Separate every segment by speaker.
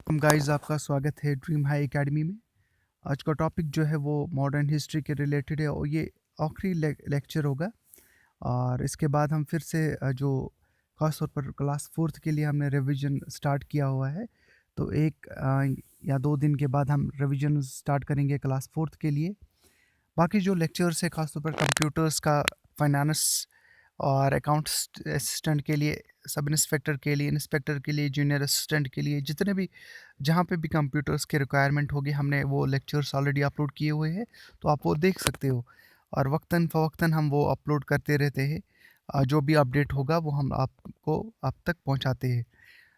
Speaker 1: हम गाइस आपका स्वागत है ड्रीम हाई एकेडमी में। आज का टॉपिक जो है वो मॉडर्न हिस्ट्री के रिलेटेड है और ये आखिरी लेक्चर होगा। और इसके बाद हम फिर से जो खास तौर पर क्लास फोर्थ के लिए हमने रिवीजन स्टार्ट किया हुआ है, तो एक या 2 दिन के बाद हम रिवीजन स्टार्ट करेंगे क्लास फोर्थ के लिए। बाकी जो लेक्चर्स है खास तौर पर कंप्यूटर्स का, फाइनेंस और अकाउंट्स असिस्टेंट के लिए, सब इंस्पेक्टर के लिए, इंस्पेक्टर के लिए, जूनियर असिस्टेंट के लिए, जितने भी जहाँ पे भी कंप्यूटर्स की रिक्वायरमेंट होगी हमने वो लेक्चर्स ऑलरेडी अपलोड किए हुए हैं, तो आप वो देख सकते हो। और वक्तन फ़वक्तन हम वो अपलोड करते रहते हैं। जो भी अपडेट होगा वो हम आपको आप तक पहुँचाते हैं।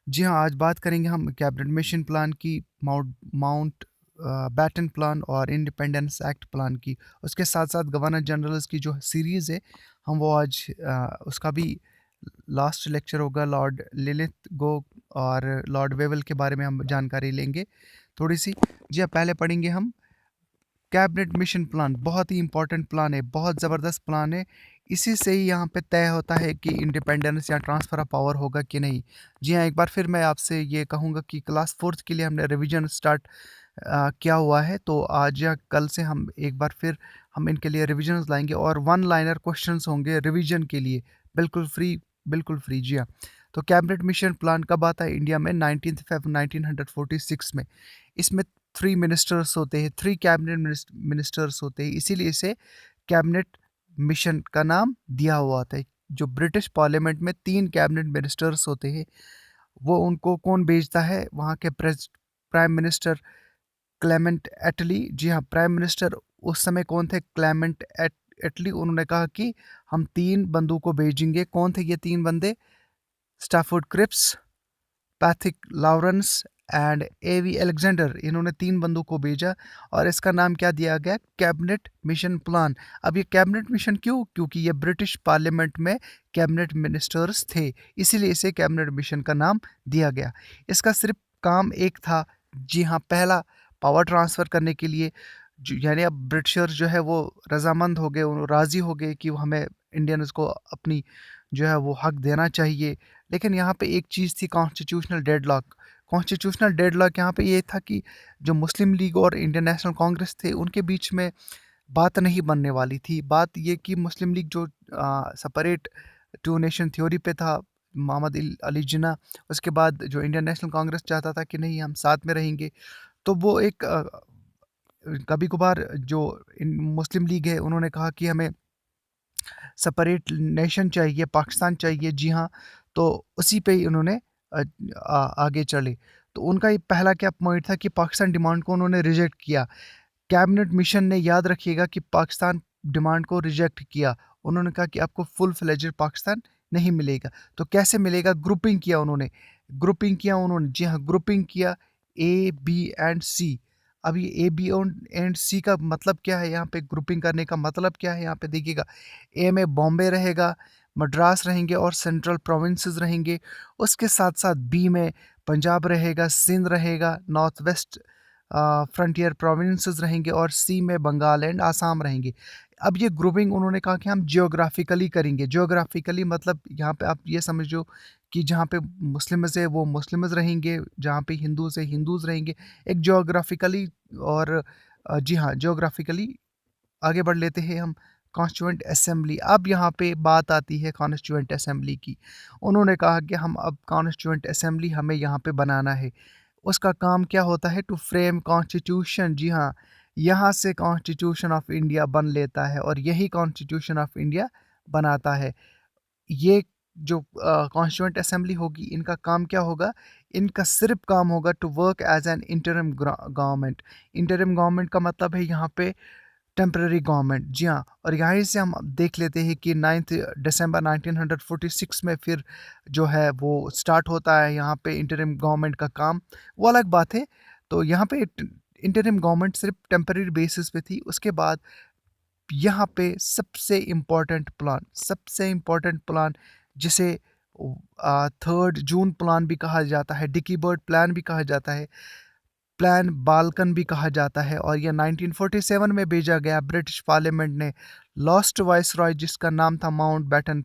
Speaker 1: जी हाँ, आज बात करेंगे हम कैबिनेट मिशन प्लान की, माउंट माउंट बैटन प्लान और इंडिपेंडेंस एक्ट प्लान की। उसके साथ साथ गवर्नर जनरल्स की जो सीरीज़ है, हम वो आज उसका भी लास्ट लेक्चर होगा। लॉर्ड लिलिथ गो और लॉर्ड वेवल के बारे में हम जानकारी लेंगे थोड़ी सी। जी हाँ, पहले पढ़ेंगे हम कैबिनेट मिशन प्लान। बहुत ही इंपॉर्टेंट प्लान है, बहुत ज़बरदस्त प्लान है। इसी से ही यहाँ पे तय होता है कि इंडिपेंडेंस या ट्रांसफ़र ऑफ पावर होगा कि नहीं। जी हाँ, एक बार फिर मैं आपसे ये कहूँगा कि क्लास फोर्थ के लिए हमने रिवीजन स्टार्ट किया हुआ है, तो आज या कल से हम एक बार फिर हम इनके लिए रिविजन्स लाएंगे और वन लाइनर क्वेश्चंस होंगे रिवीजन के लिए, बिल्कुल फ्री, बिल्कुल फ्री। जी हाँ, तो कैबिनेट मिशन प्लान कब आता है इंडिया में? 19 फ़रवरी 1946 में। इसमें 3 मिनिस्टर्स होते हैं, 3 कैबिनेट मिनिस्टर्स होते हैं, इसीलिए इसे कैबिनेट मिशन का नाम दिया हुआ था। जो ब्रिटिश पार्लियामेंट में 3 कैबिनेट मिनिस्टर्स होते हैं, वो उनको कौन भेजता है? वहाँ के प्राइम मिनिस्टर क्लेमेंट एटली। जी हाँ, प्राइम मिनिस्टर उस समय कौन थे? क्लेमेंट एटली। उन्होंने कहा कि हम 3 बंदों को भेजेंगे। कौन थे ये 3 बंदे? Stafford Cripps, Pethick Lawrence and A V Alexander. इन्होंने 3 बंदों को भेजा और इसका नाम क्या दिया गया? Cabinet mission plan. अब ये कैबिनेट मिशन क्यों? क्योंकि ये ब्रिटिश पार्लियामेंट में कैबिनेट मिनिस्टर्स थे, इसीलिए इसे कैबिनेट मिशन का नाम दिया गया। इसका सिर्फ काम एक था। जी हाँ, पहला, पावर ट्रांसफ़र करने के लिए यानी अब ब्रिटिशर्स जो है वो रजामंद हो गए, राज़ी हो गए कि वो हमें इंडियंस को अपनी जो है वो हक देना चाहिए। लेकिन यहाँ पे एक चीज़ थी, कॉन्स्टिट्यूशनल डेडलॉक। कॉन्स्टिट्यूशनल डेडलॉक यहाँ पे ये था कि जो मुस्लिम लीग और इंडियन नेशनल कांग्रेस थे, उनके बीच में बात नहीं बनने वाली थी। बात ये कि मुस्लिम लीग जो सेपरेट टू नेशन थ्योरी पे था, मोहम्मद अली जिन्ना, उसके बाद जो इंडियन नेशनल कांग्रेस चाहता था कि नहीं हम साथ में रहेंगे। तो वो एक कभी कभार जो मुस्लिम लीग है उन्होंने कहा कि हमें सेपरेट नेशन चाहिए, पाकिस्तान चाहिए। जी हाँ, तो उसी पे ही उन्होंने आगे चले। तो उनका ये पहला क्या पॉइंट था कि पाकिस्तान डिमांड को उन्होंने रिजेक्ट किया। कैबिनेट मिशन ने, याद रखिएगा, कि पाकिस्तान डिमांड को रिजेक्ट किया। उन्होंने कहा कि आपको फुल फ्लेजेड पाकिस्तान नहीं मिलेगा। तो कैसे मिलेगा? ग्रुपिंग किया उन्होंने। जी हाँ, ग्रुपिंग किया, ए, बी एंड सी। अब ये ए, बी एंड सी का मतलब क्या है? यहाँ पे ग्रुपिंग करने का मतलब क्या है? यहाँ पे देखिएगा, ए में बॉम्बे रहेगा, मद्रास रहेंगे और सेंट्रल प्रोविंसेस रहेंगे। उसके साथ साथ बी में पंजाब रहेगा, सिंध रहेगा, नॉर्थ वेस्ट फ्रंटियर प्रोविंसेस रहेंगे और सी में बंगाल एंड आसाम रहेंगे। अब ये ग्रुपिंग उन्होंने कहा कि हम जियोग्राफिकली करेंगे। जियोग्राफिकली मतलब यहाँ पे आप ये समझो कि जहाँ पे मुस्लिम्स है वो मुस्लिम्स रहेंगे, जहाँ पे हिंदूज है हिंदूज रहेंगे। एक जियोग्राफिकली और जी हाँ, जियोग्राफिकली आगे बढ़ लेते हैं हम। कॉन्स्टिट्यूएंट असेंबली, अब यहाँ पे बात आती है कॉन्स्टिट्यूएंट असेंबली की। उन्होंने कहा कि हम अब कॉन्स्टिट्यूएंट असेंबली हमें यहाँ पे बनाना है। उसका काम क्या होता है? To frame constitution. जी हाँ, यहाँ से कॉन्स्टिट्यूशन ऑफ इंडिया बन लेता है और यही कॉन्स्टिट्यूशन ऑफ इंडिया बनाता है। ये जो कॉन्स्टिट्यूएंट असेंबली होगी, इनका काम क्या होगा? इनका सिर्फ काम होगा to work as an interim government. Interim government का मतलब है यहाँ पे टेम्पररी गवर्नमेंट। जी हाँ, और यहाँ से हम देख लेते हैं कि 9 दिसंबर 1946 में फिर जो है वो स्टार्ट होता है यहाँ पे इंटरिम गवर्नमेंट का काम। वो अलग बात है। तो यहाँ पे इंटरिम गवर्नमेंट सिर्फ टेम्पररी बेसिस पे थी। उसके बाद यहाँ पे सबसे इम्पोर्टेंट प्लान जिसे 3 जून प्लान भी कहा जाता है, डिकी बर्ड प्लान भी कहा जाता है, प्लान बाल्कन भी कहा जाता है, और यह 1947 में भेजा गया ब्रिटिश पार्लियामेंट ने लॉस्ट वाइसरॉय, जिसका नाम था माउंट बैटन,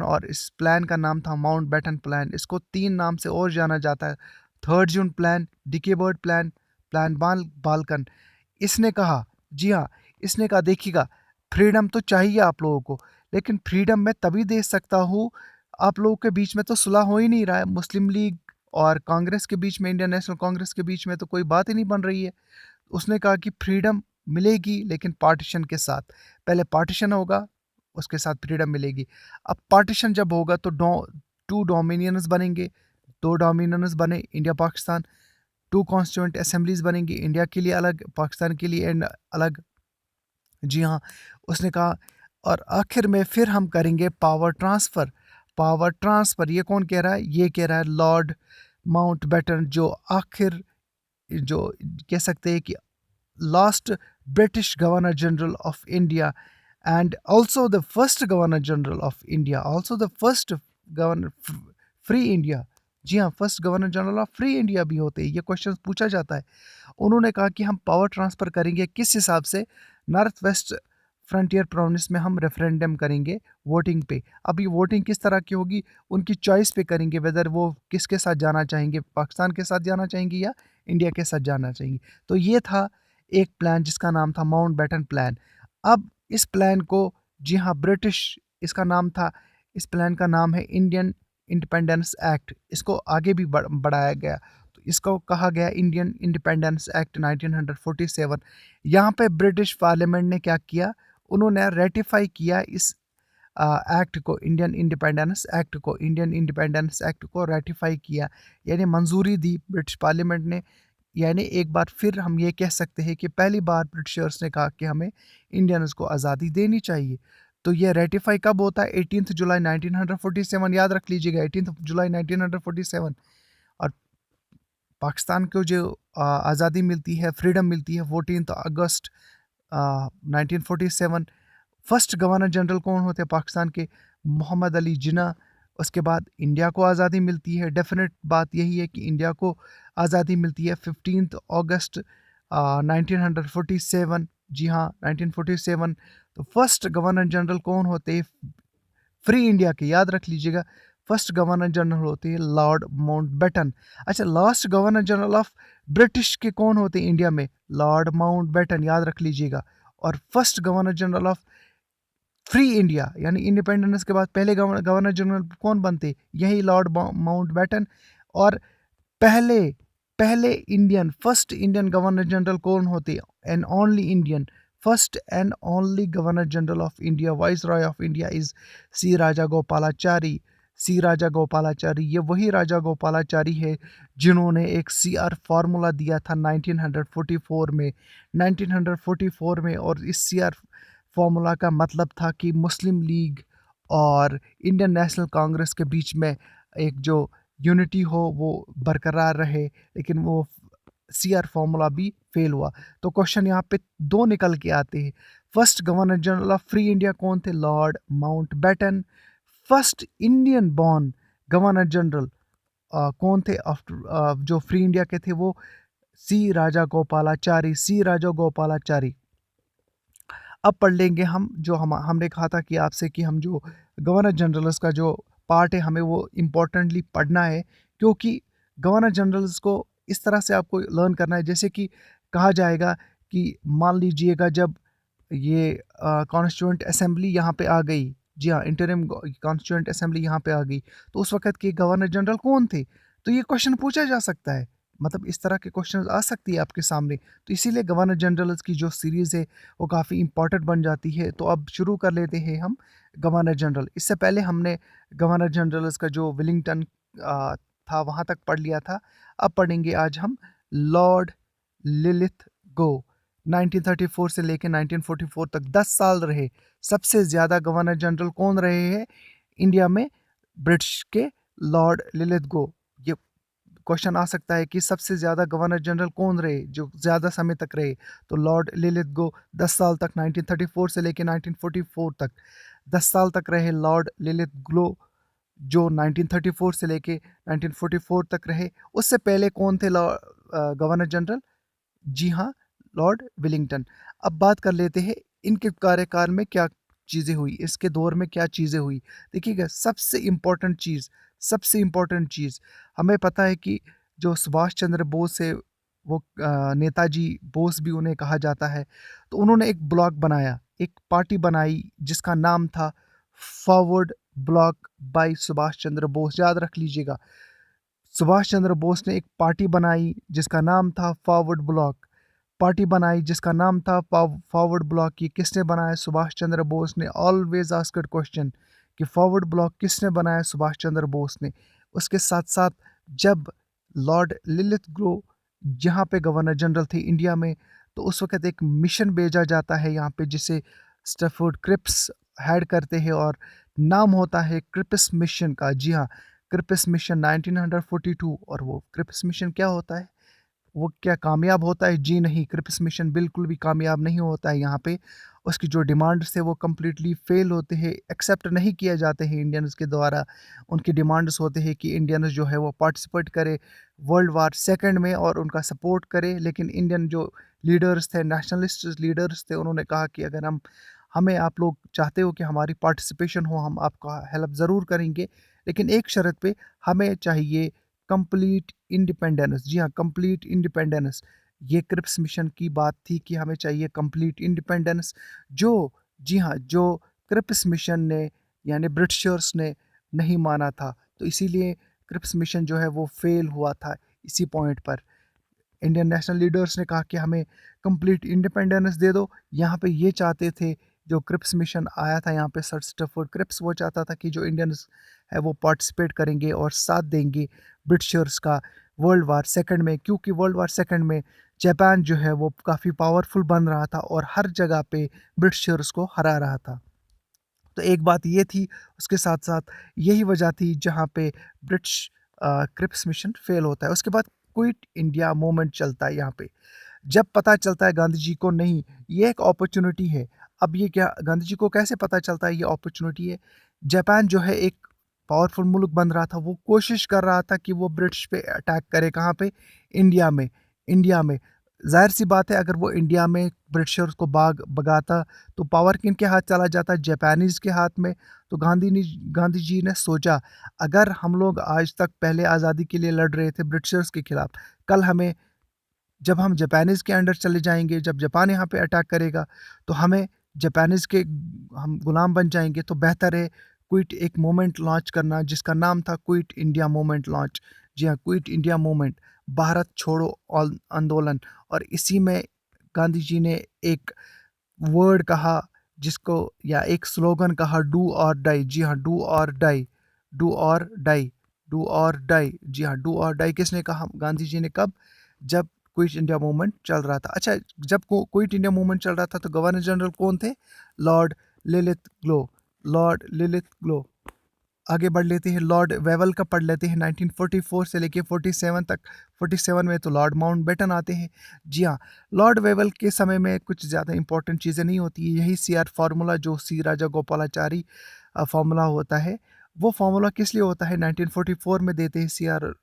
Speaker 1: और इस प्लान का नाम था माउंट बैटन प्लान। इसको 3 नाम से और जाना जाता 3 जून प्लान, डिकेबर्ड प्लान, प्लान बाल्कन। इसने कहा, जी हाँ, इसने कहा देखिएगा, फ्रीडम तो चाहिए आप लोगों को, लेकिन फ्रीडम मैं तभी दे सकता हूँ, आप लोगों के बीच में तो सुलह हो ही नहीं रहा है। मुस्लिम लीग और कांग्रेस के बीच में, इंडियन नेशनल कांग्रेस के बीच में तो कोई बात ही नहीं बन रही है। उसने कहा कि फ्रीडम मिलेगी लेकिन पार्टीशन के साथ। पहले पार्टीशन होगा, उसके साथ फ्रीडम मिलेगी। अब पार्टीशन जब होगा तो 2 डोमिनियंस बनेंगे, 2 डोमिनियंस बने इंडिया पाकिस्तान, 2 कॉन्स्टिट्यूएंट असेंबलीज बनेंगी, इंडिया के लिए अलग, पाकिस्तान के लिए एंड अलग। जी हाँ, उसने कहा और आखिर में फिर हम करेंगे पावर ट्रांसफ़र। पावर ट्रांसफ़र ये कौन कह रहा है? ये कह रहा है लॉर्ड माउंटबेटन, जो आखिर जो कह सकते हैं कि last British governor general of India and also the first governor general of India, also the first governor free India. जी हाँ, first governor general of free India भी होते हैं, ये क्वेश्चन पूछा जाता है। उन्होंने कहा कि हम पावर ट्रांसफ़र करेंगे किस हिसाब से? नॉर्थ वेस्ट फ्रंटियर प्रोविंस में हम रेफरेंडम करेंगे वोटिंग पे। अब ये वोटिंग किस तरह की होगी? उनकी चॉइस पे करेंगे, वेदर वो किसके साथ जाना चाहेंगे, पाकिस्तान के साथ जाना चाहेंगे या इंडिया के साथ जाना चाहेंगे। तो ये था एक प्लान जिसका नाम था माउंटबेटन प्लान। अब इस प्लान को, जी हाँ, ब्रिटिश इसका नाम था, इस प्लान का नाम है इंडियन इंडिपेंडेंस एक्ट। इसको आगे भी बढ़ाया गया, तो इसको कहा गया इंडियन इंडिपेंडेंस एक्ट 1947। यहाँ पे ब्रिटिश पार्लियामेंट ने क्या किया? उन्होंने रेटिफाई किया इस एक्ट को, इंडियन इंडिपेंडेंस एक्ट को रेटिफाई किया, यानी मंजूरी दी ब्रिटिश पार्लियामेंट ने। यानी एक बार फिर हम ये कह सकते हैं कि पहली बार ब्रिटिशर्स ने कहा कि हमें इंडियंस को आज़ादी देनी चाहिए। तो ये रेटिफाई कब होता है? 18 जुलाई 1947, याद रख लीजिएगा, 18 जुलाई 1947। और पाकिस्तान को जो आज़ादी मिलती है, फ्रीडम मिलती है 14 अगस्त 1947। फर्स्ट गवर्नर जनरल कौन होते हैं पाकिस्तान के? मोहम्मद अली जिन्ना। उसके बाद इंडिया को आज़ादी मिलती है, डेफिनेट बात यही है कि इंडिया को आज़ादी मिलती है 15 अगस्त 1947। जी हाँ, 1947। तो फर्स्ट गवर्नर जनरल कौन होते हैं फ्री इंडिया के? याद रख लीजिएगा, फर्स्ट गवर्नर जनरल होते हैं लॉर्ड माउंटबेटन। अच्छा, last governor general of British के कौन होते हैं इंडिया में? लॉर्ड माउंटबेटन, याद रख लीजिएगा। और first governor general of free India, यानी इंडिपेंडेंस के बाद पहले गवर्नर जनरल कौन बनते? यही लॉर्ड माउंटबेटन। और पहले पहले Indian, first Indian governor general कौन होते? And only Indian, first and only governor general of India, viceroy of India is C Raja Gopalachari. C Raja Gopalachari, ये वही राजा गोपालाचारी है जिन्होंने एक सीआर फार्मूला दिया था 1944 में, 1944 में। और इस सीआर फार्मूला का मतलब था कि मुस्लिम लीग और इंडियन नेशनल कांग्रेस के बीच में एक जो यूनिटी हो वो बरकरार रहे, लेकिन वो सीआर फार्मूला भी फेल हुआ। तो क्वेश्चन यहाँ पे दो निकल के आते हैं। First governor general of free India कौन थे? Lord Mountbatten. First Indian born governor general कौन थे आफ्टर जो फ्री इंडिया के थे? वो सी राजा गोपालाचारी, सी राजा गोपालाचारी। अब पढ़ लेंगे हम, जो हमने कहा था कि आपसे कि हम जो गवर्नर जनरल्स का जो पार्ट है हमें वो इम्पोर्टेंटली पढ़ना है, क्योंकि गवर्नर जनरल्स को इस तरह से आपको लर्न करना है, जैसे कि कहा जाएगा कि मान लीजिएगा जब ये कॉन्स्टिट्यूएंट असेंबली यहाँ पे आ गई, जी हाँ, इंटरिम कॉन्स्टिट्यूएंट असेंबली यहाँ पे आ गई, तो उस वक्त के गवर्नर जनरल कौन थे? तो ये क्वेश्चन पूछा जा सकता है, मतलब इस तरह के क्वेश्चन आ सकती है आपके सामने। तो इसीलिए गवर्नर जनरल्स की जो सीरीज़ है वो काफ़ी इंपॉर्टेंट बन जाती है। तो अब शुरू कर लेते हैं हम गवर्नर जनरल। इससे पहले हमने गवर्नर जनरल्स का जो विलिंगटन था वहाँ तक पढ़ लिया था। अब पढ़ेंगे आज हम लॉर्ड लिलिथगो। 1934 से लेकर 1944 तक 10 साल रहे। सबसे ज़्यादा गवर्नर जनरल कौन रहे हैं इंडिया में? ब्रिटिश के लॉर्ड लिलिथगो। ये क्वेश्चन आ सकता है कि सबसे ज़्यादा गवर्नर जनरल कौन रहे जो ज़्यादा समय तक रहे? तो लॉर्ड लिलिथगो 10 साल तक, 1934 से लेकर 1944 तक 10 साल तक रहे लॉर्ड लिलिथगो, जो 1934 से लेके 1944 तक रहे। उससे पहले कौन थे गवर्नर जनरल? जी हाँ, लॉर्ड विलिंगटन। अब बात कर लेते हैं इनके कार्यकाल में क्या चीज़ें हुई, इसके दौर में क्या चीज़ें हुई। देखिएगा, सबसे इम्पोर्टेंट चीज़ हमें पता है कि जो सुभाष चंद्र बोस है, वो नेताजी बोस भी उन्हें कहा जाता है। तो उन्होंने एक ब्लॉक बनाया, एक पार्टी बनाई जिसका नाम था forward block bye Subhash Chandra Bose. याद रख लीजिएगा, सुभाष चंद्र बोस ने एक पार्टी बनाई जिसका नाम था फॉरवर्ड ब्लॉक। पार्टी बनाई जिसका नाम था फॉरवर्ड ब्लॉक। ये किसने बनाया? सुभाष चंद्र बोस ने। ऑलवेज आस्क्ड क्वेश्चन कि फॉरवर्ड ब्लॉक किसने बनाया? सुभाष चंद्र बोस ने। उसके साथ साथ जब लॉर्ड लिलिथ ग्रो यहाँ पे गवर्नर जनरल थे इंडिया में, तो उस वक्त एक मिशन भेजा जाता है यहाँ पे जिसे स्टैफोर्ड क्रिप्स हेड करते हैं और नाम होता है क्रिप्स मिशन का। जी हाँ, क्रिप्स मिशन 1942। और वो क्रिप्स मिशन क्या होता है? वो क्या कामयाब होता है? जी नहीं, क्रिप्स मिशन बिल्कुल भी कामयाब नहीं होता है यहाँ पे। उसकी जो डिमांड्स थे वो कम्प्लीटली फेल होते हैं, एक्सेप्ट नहीं किए जाते हैं इंडियंस के द्वारा। उनकी डिमांड्स होते हैं कि इंडियंस जो है वो पार्टिसिपेट करे वर्ल्ड वार सेकंड में और उनका सपोर्ट करे। लेकिन इंडियन जो लीडर्स थे, नेशनलिस्ट लीडर्स थे, उन्होंने कहा कि अगर हमें आप लोग चाहते हो कि हमारी पार्टिसिपेशन हो, हम आपका हेल्प ज़रूर करेंगे, लेकिन एक शर्त पे, हमें चाहिए कंप्लीट इंडिपेंडेंस। जी हाँ, कंप्लीट इंडिपेंडेंस। ये क्रिप्स मिशन की बात थी कि हमें चाहिए कंप्लीट इंडिपेंडेंस। जो जी हाँ, जो क्रिप्स मिशन ने यानी ब्रिटिशर्स ने नहीं माना था, तो इसीलिए क्रिप्स मिशन जो है वो फेल हुआ था। इसी पॉइंट पर इंडियन नेशनल लीडर्स ने कहा कि हमें कंप्लीट इंडिपेंडेंस दे दो। यहाँ पे ये चाहते थे, जो क्रिप्स मिशन आया था यहाँ पे, सर स्टफोर्ड क्रिप्स, वो चाहता था कि जो इंडियंस है वो पार्टिसिपेट करेंगे और साथ देंगे ब्रिटिशर्स का वर्ल्ड वार सेकंड में। क्योंकि वर्ल्ड वार सेकंड में जापान जो है वो काफ़ी पावरफुल बन रहा था और हर जगह पे ब्रिटिशर्स को हरा रहा था। तो एक बात ये थी, उसके साथ साथ यही वजह थी जहाँ पे ब्रिटिश क्रिप्स मिशन फेल होता है। उसके बाद क्विट इंडिया मूवमेंट चलता है यहाँ पे। जब पता चलता है गांधी जी को, नहीं, ये एक अपॉर्चुनिटी है। अब ये क्या, गांधी जी को कैसे पता चलता है ये अपॉर्चुनिटी है? जापान जो है एक पावरफुल मुल्क बन रहा था, वो कोशिश कर रहा था कि वो ब्रिटिश पे अटैक करे। कहाँ पे? इंडिया में। इंडिया में जाहिर सी बात है, अगर वो इंडिया में ब्रिटिशर्स को भगाता, तो पावर किन के हाथ चला जाता? जापानीज़ के हाथ में। तो गांधी जी ने सोचा, अगर हम लोग आज तक पहले आज़ादी के लिए लड़ रहे थे ब्रिटिशर्स के खिलाफ, कल हमें, जब हम जापानीज़ के अंडर चले जाएँगे, जब जापान यहाँ पे अटैक करेगा, तो हमें जापानीज़ के हम गुलाम बन जाएँगे। तो बेहतर है क्विट एक मूवमेंट लॉन्च करना जिसका नाम था क्विट इंडिया मूवमेंट लॉन्च। जी हाँ, क्विट इंडिया मूवमेंट, भारत छोड़ो आंदोलन। और इसी में गांधी जी ने एक वर्ड कहा जिसको, या एक स्लोगन कहा, डू और डाई। जी हाँ, डू और डाई, डू और डाई, डू और डाई। जी हाँ, डू और डाई किसने कहा? गांधी जी ने। कब? जब क्विट इंडिया मूवमेंट चल रहा था। अच्छा, जब क्विट इंडिया मूवमेंट चल रहा था तो गवर्नर जनरल कौन थे? Lord Lilith glow. Lord Lilith glow. आगे बढ़ लेते हैं, लॉर्ड वेवल का पढ़ लेते हैं। 1944 से लेके 47 तक। 47 में तो लॉर्ड माउंटबेटन आते हैं। जी हाँ, लॉर्ड वेवल के समय में कुछ ज़्यादा इंपॉर्टेंट चीज़ें नहीं होती है। यही CR फार्मूला, जो सी राजा गोपालाचारी फार्मूला होता है, वो फार्मूला किस लिए होता है? 1944 में देते हैं CR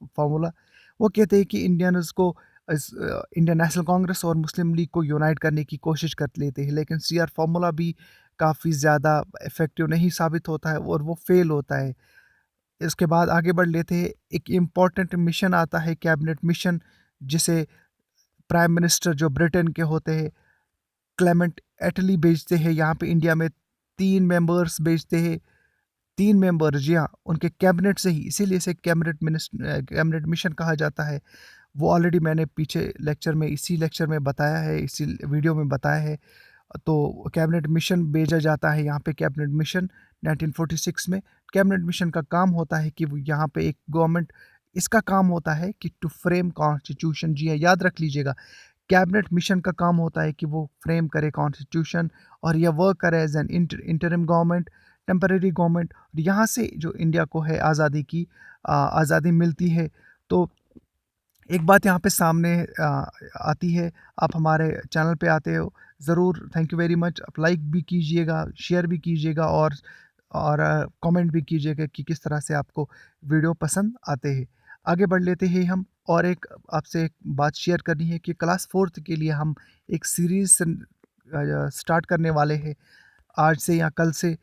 Speaker 1: फार्मूला। वो कहते हैं कि इंडियंस को इंडियन नेशनल कांग्रेस और मुस्लिम लीग को यूनाइट करने की कोशिश कर लेते हैं, लेकिन CR फार्मूला भी काफ़ी ज़्यादा इफ़ेक्टिव नहीं साबित होता है और वो फेल होता है। इसके बाद आगे बढ़ लेते हैं, एक इम्पॉर्टेंट मिशन आता है, कैबिनेट मिशन, जिसे प्राइम मिनिस्टर जो ब्रिटेन के होते हैं, क्लेमेंट एटली भेजते हैं यहाँ पे इंडिया में। 3 मेंबर्स भेजते हैं, 3 मेंबर, जी हाँ, उनके कैबिनेट से ही, इसीलिए इसे कैबिनेट मिशन कहा जाता है। वो ऑलरेडी मैंने पीछे लेक्चर में, इसी लेक्चर में बताया है, इसी वीडियो में बताया है। तो कैबिनेट मिशन भेजा जाता है यहाँ पे। कैबिनेट मिशन 1946 में। कैबिनेट मिशन का काम होता है कि वो यहाँ पे एक गवर्नमेंट, इसका काम होता है कि टू फ्रेम कॉन्स्टिट्यूशन। जी हाँ, याद रख लीजिएगा, कैबिनेट मिशन का काम होता है कि वो फ्रेम करे कॉन्स्टिट्यूशन और यह वर्क करे as an interim government, temporary government. यहाँ से जो इंडिया को है आज़ादी की आज़ादी मिलती है। तो एक बात यहाँ पे सामने आती है, आप हमारे चैनल पे आते हो, ज़रूर, थैंक यू वेरी मच। आप लाइक भी कीजिएगा, शेयर भी कीजिएगा और कमेंट भी कीजिएगा कि किस तरह से आपको वीडियो पसंद आते हैं। आगे बढ़ लेते हैं हम, और एक आपसे एक बात शेयर करनी है कि क्लास 4th के लिए हम एक सीरीज़ स्टार्ट करने वाले हैं आज से या कल से।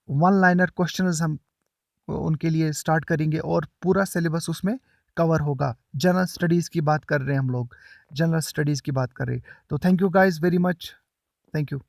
Speaker 1: वन लाइनर क्वेश्चंस हम उनके लिए स्टार्ट करेंगे और पूरा सिलेबस उसमें कवर होगा। जनरल स्टडीज़ की बात कर रहे हैं हम लोग, जनरल स्टडीज़ की बात कर रहे हैं। तो thank you guys very much. Thank you.